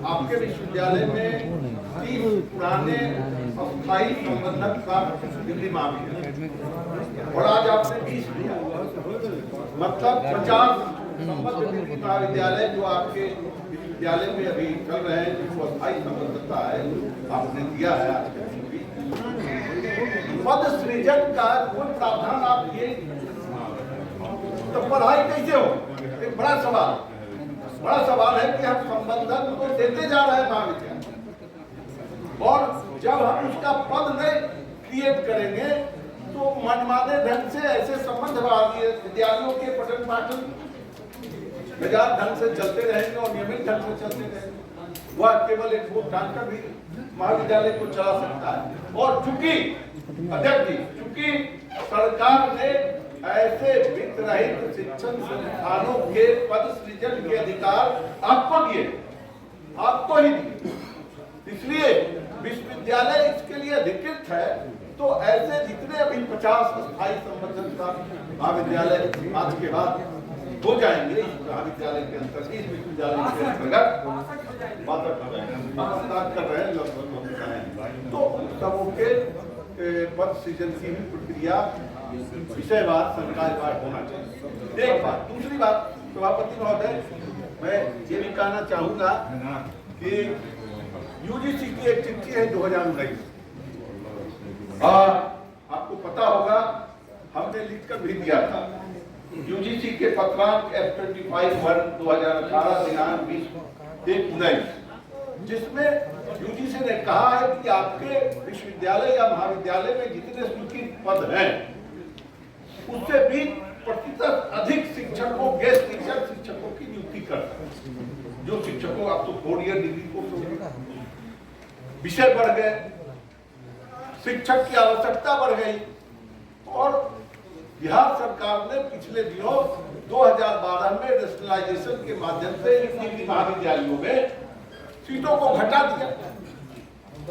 आपके विश्वविद्यालय में 3 पुराने अस्थायी संबंधक का डिग्री मांगी है और आज आपने 20 दिया, मतलब 50 संबद्ध डिग्री महाविद्यालय जो आपके विश्वविद्यालय में अभी चल रहे हैं, जिनको अस्थायी संबद्धता है, आपने दिया है। आज पद सृजन का कोई प्रावधान आप दिए तो पढ़ाई कैसे हो? एक बड़ा सवाल है कि हम संबंधक को देते जा रहे हैं महाविद्यालय, और जब हम उसका पद नहीं क्रिएट करेंगे तो मनमाने ढंग से ऐसे संबंध विद्यालयों के पठन पाठन बाजार ढंग से चलते रहेंगे और नियमित ढंग से चलते रहेंगे। वह केवल एक वोट डालकर भी महाविद्यालय को चला सकता है। और चूंकि अध्यक्ष जी, चूंकि सरकार ने ऐसे वित्त रहित शिक्षण संस्थानों के पद सृजन के अधिकार आपको दिए, आपको ही दिए, इसलिए विश्वविद्यालय इसके लिए अधिकृत है। तो ऐसे जितने अभी 50 अस्थायी संबद्धता महाविद्यालय आज के बाद हो जाएंगे इस महाविद्यालय के अंतर्गत, इस विश्वविद्यालय के अंतर्गत बात कर रहे हैं लगभग, तो सबों के पद सृजन की भी प्रक्रिया विषयवार सरकारवार होना चाहिए। एक बात। दूसरी बात, सभापति महोदय, मैं ये भी कहना चाहूंगा कि यूजीसी की एक चिट्ठी है 2019, और आपको पता होगा हमने लिखकर भी दिया था। यूजीसी के पत्रांक F25/2018 दिनांक 20/1/19, जिसमें यूजीसी ने कहा है कि आपके विश्वविद्यालय या महाविद्यालय में जितने स्वीकृत पद हैं उससे 20% अधिक शिक्षकों, गेस्ट टीचर शिक्षकों की नियुक्ति करता है। जो शिक्षकों आप तो 4 ईयर डिग्री कोर्स, विषय बढ़ गए, शिक्षक की आवश्यकता बढ़ गई, और बिहार सरकार ने पिछले दिनों 2012 में रेशनलाइजेशन के माध्यम से डिग्री महाविद्यालयों में सीटों को घटा दिया।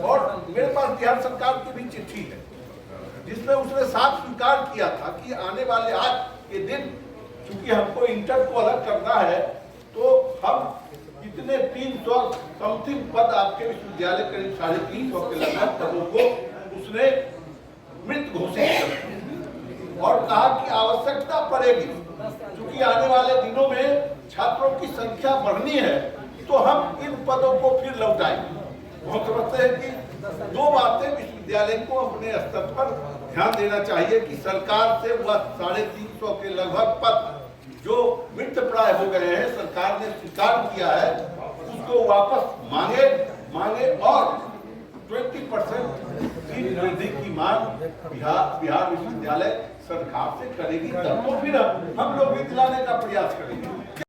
और मेरे पास बिहार सरकार की भी चिट्ठी है जिसमें उसने साफ स्वीकार किया था कि आने वाले आज के दिन, चूंकि हमको इंटर को अलग करना है, तो हम इतने 300 समथिंग पद आपके विश्वविद्यालय करीब 350 के लगभग पदों को उसने मृत घोषित कर और कहा कि आवश्यकता पड़ेगी, क्योंकि आने वाले दिनों में छात्रों की संख्या बढ़नी है, तो हम इन पदों को फिर लौटाएंगे। हम समझते हैं कि 2 बातें विश्वविद्यालय को अपने स्तर पर ध्यान देना चाहिए कि सरकार से वह 350 के लगभग पद जो मृत प्राय हो गए हैं, सरकार ने स्वीकार किया है, उसको वापस मांगे और 20% सीट वृद्धि की मांग बिहार विश्वविद्यालय सरकार से करेगी, तब तो फिर हम लोग भी दिलाने का प्रयास करेंगे।